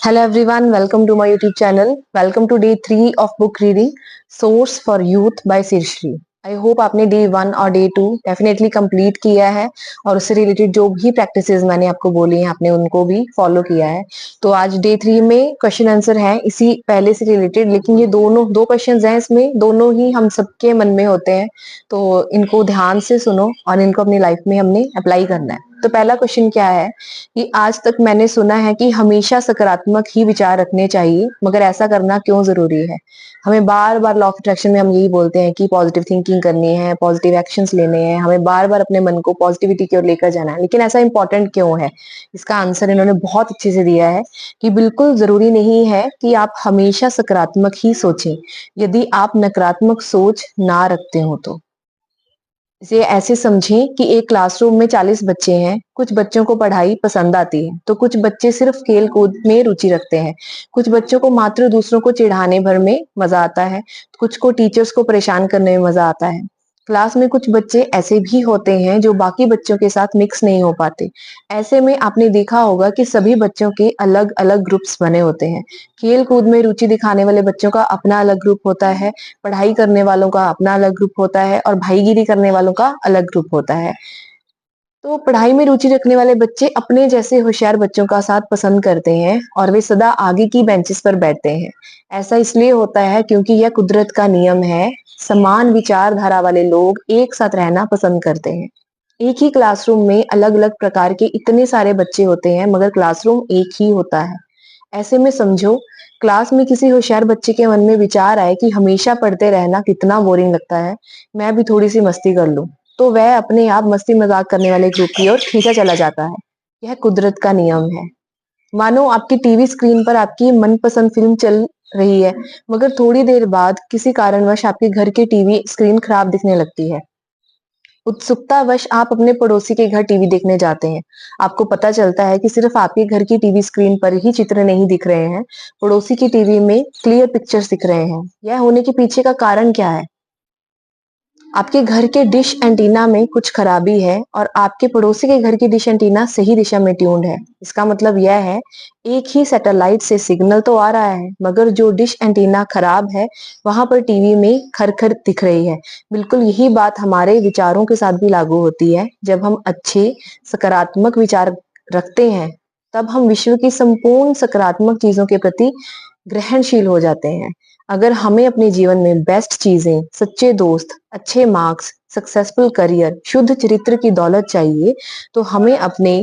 Hello everyone, welcome to my YouTube channel. Welcome to day 3 of book reading Source for Youth by Sirshri. I hope आपने day 1 और day 2 definitely complete किया है और उससे related जो भी practices मैंने आपको बोली हैं आपने उनको भी फॉलो किया है। तो आज डे 3 में क्वेश्चन आंसर है इसी पहले से रिलेटेड, लेकिन ये दोनों दो क्वेश्चंस हैं, इसमें दोनों ही हम सबके मन में होते हैं, तो इनको ध्यान से सुनो और इनको अपनी लाइफ में हमने अप्लाई करना है। तो पहला क्वेश्चन क्या है कि आज तक मैंने सुना है कि हमेशा सकारात्मक ही विचार रखने चाहिए, मगर ऐसा करना क्यों जरूरी है? हमें बार बार लॉ ऑफ अट्रैक्शन में हम यही बोलते हैं कि पॉजिटिव थिंकिंग करनी है, पॉजिटिव एक्शंस लेने हैं, हमें बार बार अपने मन को पॉजिटिविटी की ओर लेकर जाना है, लेकिन ऐसा इंपॉर्टेंट क्यों है? इसका आंसर इन्होंने बहुत अच्छे से दिया है कि बिल्कुल जरूरी नहीं है कि आप हमेशा सकारात्मक ही सोचें, यदि आप नकारात्मक सोच ना रखते हो तो। इसे ऐसे समझें कि एक क्लासरूम में 40 बच्चे हैं, कुछ बच्चों को पढ़ाई पसंद आती है तो कुछ बच्चे सिर्फ खेल कूद में रुचि रखते हैं, कुछ बच्चों को मात्र दूसरों को चिढ़ाने भर में मजा आता है, कुछ को टीचर्स को परेशान करने में मजा आता है। क्लास में कुछ बच्चे ऐसे भी होते हैं जो बाकी बच्चों के साथ मिक्स नहीं हो पाते। ऐसे में आपने देखा होगा कि सभी बच्चों के अलग अलग ग्रुप्स बने होते हैं। खेल कूद में रुचि दिखाने वाले बच्चों का अपना अलग ग्रुप होता है, पढ़ाई करने वालों का अपना अलग ग्रुप होता है और भाईगिरी करने वालों का अलग ग्रुप होता है। तो पढ़ाई में रुचि रखने वाले बच्चे अपने जैसे होशियार बच्चों का साथ पसंद करते हैं और वे सदा आगे की बेंचेस पर बैठते हैं। ऐसा इसलिए होता है क्योंकि यह कुदरत का नियम है। समान विचारधारा वाले लोग एक साथ रहना पसंद करते हैं। एक ही क्लासरूम में अलग अलग प्रकार के इतने सारे बच्चे होते हैं, मगर क्लासरूम एक ही होता है। ऐसे में समझो, क्लास में किसी होशियार बच्चे के मन में विचार आए कि हमेशा पढ़ते रहना कितना बोरिंग लगता है, मैं भी थोड़ी सी मस्ती कर लूं, तो वह अपने आप मस्ती मजाक करने वाले ग्रुप की ओर खींचा चला जाता है। यह कुदरत का नियम है। मानो आपकी टीवी स्क्रीन पर आपकी मनपसंद फिल्म चल रही है, मगर थोड़ी देर बाद किसी कारणवश आपके घर की टीवी स्क्रीन खराब दिखने लगती है। उत्सुकतावश आप अपने पड़ोसी के घर टीवी देखने जाते हैं। आपको पता चलता है कि सिर्फ आपके घर की टीवी स्क्रीन पर ही चित्र नहीं दिख रहे हैं, पड़ोसी की टीवी में क्लियर पिक्चर्स दिख रहे हैं। यह होने के पीछे का कारण क्या है? आपके घर के डिश एंटीना में कुछ खराबी है और आपके पड़ोसी के घर की डिश एंटीना सही दिशा में ट्यून्ड है। इसका मतलब यह है, एक ही सैटेलाइट से सिग्नल तो आ रहा है, मगर जो डिश एंटीना खराब है वहां पर टीवी में खरखर दिख रही है। बिल्कुल यही बात हमारे विचारों के साथ भी लागू होती है। जब हम अच्छे सकारात्मक विचार रखते हैं, तब हम विश्व की संपूर्ण सकारात्मक चीजों के प्रति ग्रहणशील हो जाते हैं। अगर हमें अपने जीवन में बेस्ट चीजें, सच्चे दोस्त, अच्छे मार्क्स, सक्सेसफुल करियर, शुद्ध चरित्र की दौलत चाहिए, तो हमें अपने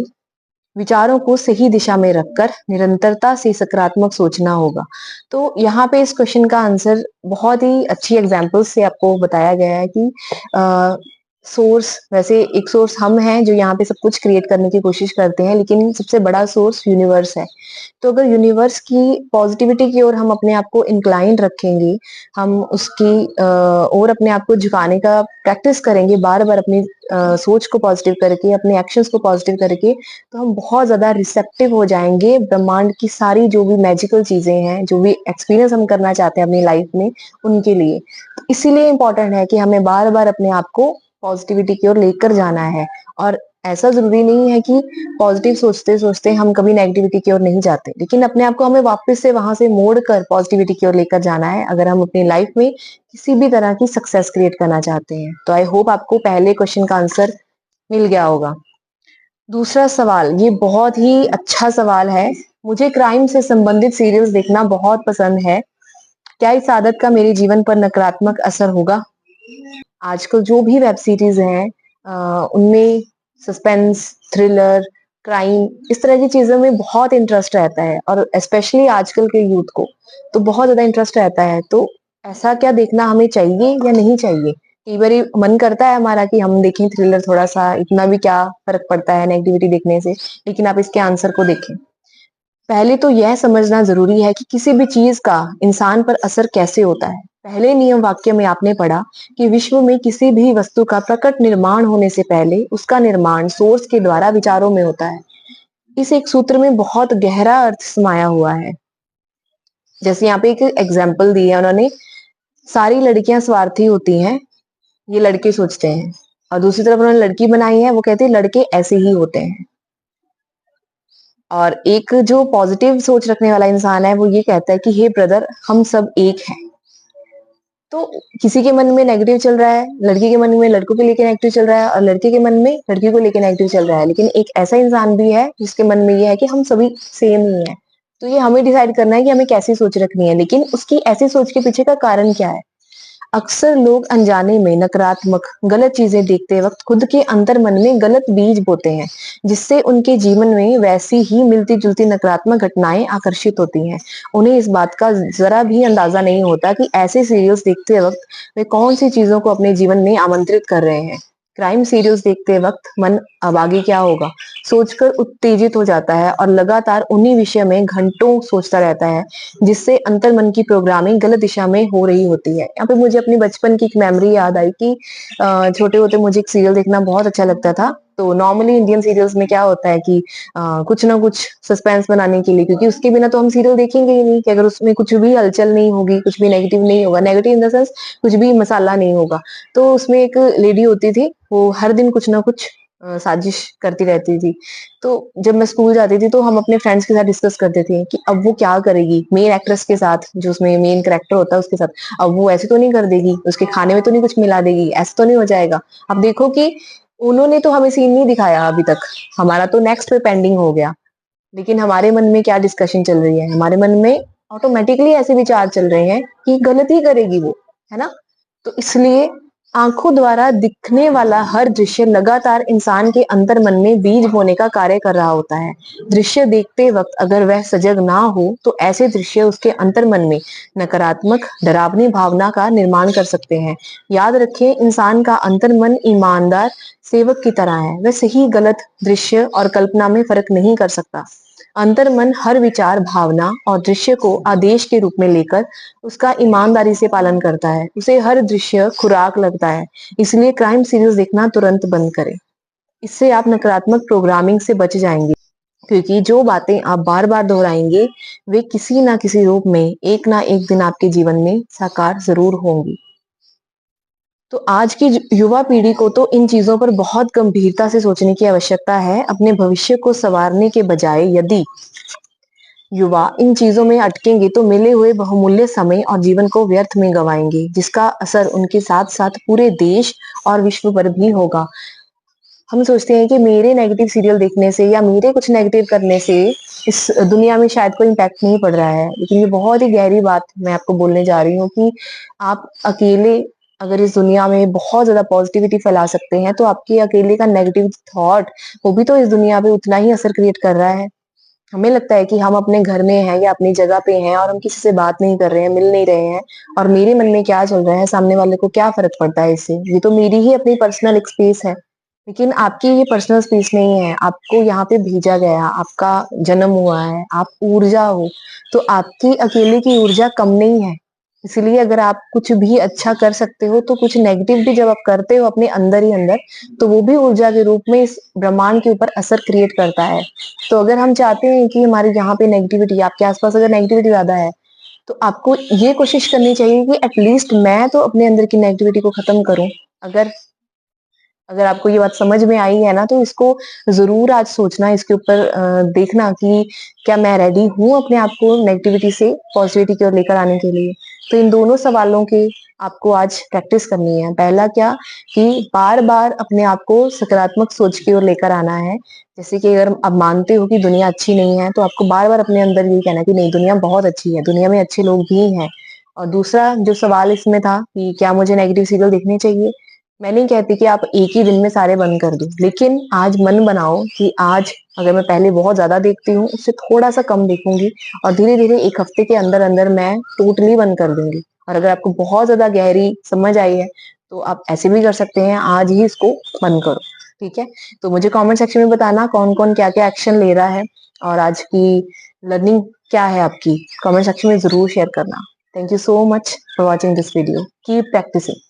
विचारों को सही दिशा में रखकर निरंतरता से सकारात्मक सोचना होगा। तो यहाँ पे इस क्वेश्चन का आंसर बहुत ही अच्छी एग्जांपल्स से आपको बताया गया है कि सोर्स, वैसे एक सोर्स हम हैं जो यहाँ पे सब कुछ क्रिएट करने की कोशिश करते हैं, लेकिन सबसे बड़ा सोर्स यूनिवर्स है। तो अगर यूनिवर्स की पॉजिटिविटी की ओर हम अपने आप को इंक्लाइन रखेंगे, हम उसकी और अपने आप को झुकाने का प्रैक्टिस करेंगे, बार बार अपनी सोच को पॉजिटिव करके, अपने एक्शंस को पॉजिटिव करके, तो हम बहुत ज्यादा रिसेप्टिव हो जाएंगे ब्रह्मांड की सारी जो भी मैजिकल चीजें हैं, जो भी एक्सपीरियंस हम करना चाहते हैं अपनी लाइफ में, उनके लिए। तो इसीलिए इंपॉर्टेंट है कि हमें बार बार अपने आप को पॉजिटिविटी की ओर लेकर जाना है। और ऐसा जरूरी नहीं है कि पॉजिटिव सोचते सोचते हम कभी नेगेटिविटी की ओर नहीं जाते, लेकिन अपने आप को हमें वापस से वहां से मोड़ कर पॉजिटिविटी की ओर लेकर जाना है, अगर हम अपनी लाइफ में किसी भी तरह की सक्सेस क्रिएट करना चाहते हैं। तो आई होप आपको पहले क्वेश्चन का आंसर मिल गया होगा। दूसरा सवाल, ये बहुत ही अच्छा सवाल है। मुझे क्राइम से संबंधित सीरियल्स देखना बहुत पसंद है, क्या इस आदत का मेरे जीवन पर नकारात्मक असर होगा? आजकल जो भी वेब सीरीज हैं उनमें सस्पेंस, थ्रिलर, क्राइम, इस तरह की चीजों में बहुत इंटरेस्ट रहता है, और स्पेशली आजकल के यूथ को तो बहुत ज्यादा इंटरेस्ट रहता है। तो ऐसा क्या देखना हमें चाहिए या नहीं चाहिए? कई बार मन करता है हमारा कि हम देखें थ्रिलर, थोड़ा सा, इतना भी क्या फर्क पड़ता है नेगेटिविटी देखने से। लेकिन आप इसके आंसर को देखें। पहले तो यह समझना जरूरी है कि किसी भी चीज का इंसान पर असर कैसे होता है। पहले नियम वाक्य में आपने पढ़ा कि विश्व में किसी भी वस्तु का प्रकट निर्माण होने से पहले उसका निर्माण सोर्स के द्वारा विचारों में होता है। इस एक सूत्र में बहुत गहरा अर्थ समाया हुआ है। जैसे यहाँ पे एक एग्जाम्पल दी है उन्होंने, सारी लड़कियां स्वार्थी होती हैं, ये लड़के सोचते हैं, और दूसरी तरफ उन्होंने लड़की बनाई है, वो कहते हैं लड़के ऐसे ही होते हैं। और एक जो पॉजिटिव सोच रखने वाला इंसान है वो ये कहता है कि हे ब्रदर, हम सब एक हैं। तो किसी के मन में नेगेटिव चल रहा है, लड़की के मन में लड़कों को लेके नेगेटिव चल रहा है, और लड़के के मन में लड़की को लेके नेगेटिव चल रहा है, लेकिन एक ऐसा इंसान भी है जिसके मन में ये है कि हम सभी सेम ही है। तो ये हमें डिसाइड करना है कि हमें कैसी सोच रखनी है, लेकिन उसकी ऐसी सोच के पीछे का कारण क्या है। अक्सर लोग अनजाने में नकारात्मक गलत चीजें देखते वक्त खुद के अंतर मन में गलत बीज बोते हैं, जिससे उनके जीवन में वैसी ही मिलती जुलती नकारात्मक घटनाएं आकर्षित होती हैं। उन्हें इस बात का जरा भी अंदाजा नहीं होता कि ऐसे सीरियल्स देखते वक्त वे कौन सी चीजों को अपने जीवन में आमंत्रित कर रहे हैं। क्राइम सीरियल्स देखते वक्त मन अब आगे क्या होगा सोचकर उत्तेजित हो जाता है और लगातार उन्हीं विषय में घंटों सोचता रहता है, जिससे अंतर मन की प्रोग्रामिंग गलत दिशा में हो रही होती है। यहाँ पे मुझे अपनी बचपन की एक मेमोरी याद आई कि छोटे होते मुझे एक सीरियल देखना बहुत अच्छा लगता था। तो नॉर्मली इंडियन सीरियल्स में क्या होता है कि कुछ ना कुछ सस्पेंस बनाने के लिए, क्योंकि उसके बिना तो हम सीरियल देखेंगे ही नहीं, कि अगर उसमें कुछ भी हलचल नहीं होगी, कुछ भी नेगेटिव नहीं होगा, नेगेटिव इन द सेंस कुछ भी मसाला नहीं होगा। तो उसमें एक लेडी होती थी, वो हर दिन कुछ ना कुछ साजिश करती रहती थी। तो जब मैं स्कूल जाती थी तो हम अपने फ्रेंड्स के साथ डिस्कस करते थे कि अब वो क्या करेगी मेन एक्ट्रेस के साथ, जो उसमें मेन कैरेक्टर होता है उसके साथ। अब वो ऐसे तो नहीं कर देगी, उसके खाने में तो नहीं कुछ मिला देगी, ऐसा तो नहीं हो जाएगा। अब देखो कि उन्होंने तो हमें सीन नहीं दिखाया अभी तक, हमारा तो नेक्स्ट पे पेंडिंग हो गया, लेकिन हमारे मन में क्या डिस्कशन चल रही है, हमारे मन में ऑटोमेटिकली ऐसे विचार चल रहे हैं कि गलत ही करेगी वो, है ना। तो इसलिए आंखों द्वारा दिखने वाला हर दृश्य लगातार इंसान के अंतर मन में बीज बोने का कार्य कर रहा होता है। दृश्य देखते वक्त अगर वह सजग ना हो तो ऐसे दृश्य उसके अंतर मन में नकारात्मक डरावनी भावना का निर्माण कर सकते हैं। याद रखें, इंसान का अंतर मन ईमानदार सेवक की तरह है, वह सही गलत दृश्य और कल्पना में फर्क नहीं कर सकता। अंतर्मन हर विचार भावना और दृश्य को आदेश के रूप में लेकर उसका ईमानदारी से पालन करता है, उसे हर दृश्य खुराक लगता है। इसलिए क्राइम सीरीज देखना तुरंत बंद करें, इससे आप नकारात्मक प्रोग्रामिंग से बच जाएंगे, क्योंकि जो बातें आप बार बार दोहराएंगे वे किसी ना किसी रूप में एक ना एक दिन आपके जीवन में साकार जरूर होंगी। तो आज की युवा पीढ़ी को तो इन चीजों पर बहुत गंभीरता से सोचने की आवश्यकता है। अपने भविष्य को संवारने के बजाय यदि युवा इन चीजों में अटकेंगे तो मिले हुए बहुमूल्य समय और जीवन को व्यर्थ में गंवाएंगे, जिसका असर उनके साथ साथ पूरे देश और विश्व पर भी होगा। हम सोचते हैं कि मेरे नेगेटिव सीरियल देखने से या मेरे कुछ नेगेटिव करने से इस दुनिया में शायद कोई इम्पैक्ट नहीं पड़ रहा है, लेकिन ये बहुत ही गहरी बात मैं आपको बोलने जा रही हूँ कि आप अकेले अगर इस दुनिया में बहुत ज्यादा पॉजिटिविटी फैला सकते हैं, तो आपके अकेले का नेगेटिव थॉट वो भी तो इस दुनिया पे उतना ही असर क्रिएट कर रहा है। हमें लगता है कि हम अपने घर में हैं या अपनी जगह पे हैं और हम किसी से बात नहीं कर रहे हैं, मिल नहीं रहे हैं, और मेरे मन में क्या चल रहा है सामने वाले को क्या फर्क पड़ता है इससे, ये तो मेरी ही अपनी पर्सनल स्पेस है। लेकिन आपकी ये पर्सनल स्पेस नहीं है, आपको यहाँ पे भेजा गया, आपका जन्म हुआ है, आप ऊर्जा हो, तो आपकी अकेले की ऊर्जा कम नहीं है। इसलिए अगर आप कुछ भी अच्छा कर सकते हो तो कुछ नेगेटिव भी जब आप करते हो अपने अंदर ही अंदर, तो वो भी ऊर्जा के रूप में इस ब्रह्मांड के ऊपर असर क्रिएट करता है। तो अगर हम चाहते हैं कि हमारे यहाँ पे नेगेटिविटी, आपके आसपास अगर नेगेटिविटी ज्यादा है, तो आपको ये कोशिश करनी चाहिए कि एटलीस्ट मैं तो अपने अंदर की नेगेटिविटी को खत्म करूं। अगर अगर आपको ये बात समझ में आई है ना, तो इसको जरूर आज सोचना, इसके ऊपर देखना कि क्या मैं रेडी हूँ अपने आप को नेगेटिविटी से पॉजिटिविटी की ओर लेकर आने के लिए। तो इन दोनों सवालों की आपको आज प्रैक्टिस करनी है। पहला क्या, कि बार बार अपने आप को सकारात्मक सोच की ओर लेकर आना है। जैसे कि अगर आप मानते हो कि दुनिया अच्छी नहीं है, तो आपको बार बार अपने अंदर यही कहना कि नहीं, दुनिया बहुत अच्छी है, दुनिया में अच्छे लोग भी हैं। और दूसरा जो सवाल इसमें था कि क्या मुझे नेगेटिव सीरियल देखने चाहिए, मैं नहीं कहती कि आप एक ही दिन में सारे बंद कर दो, लेकिन आज मन बनाओ कि आज अगर मैं पहले बहुत ज्यादा देखती हूँ उससे थोड़ा सा कम देखूंगी, और धीरे धीरे एक हफ्ते के अंदर अंदर मैं टोटली बंद कर दूंगी। और अगर आपको बहुत ज्यादा गहरी समझ आई है तो आप ऐसे भी कर सकते हैं, आज ही इसको बंद करो। ठीक है, तो मुझे कमेंट सेक्शन में बताना कौन कौन क्या क्या एक्शन ले रहा है, और आज की लर्निंग क्या है आपकी, कमेंट सेक्शन में जरूर शेयर करना। Thank you so much for watching this video, keep practising.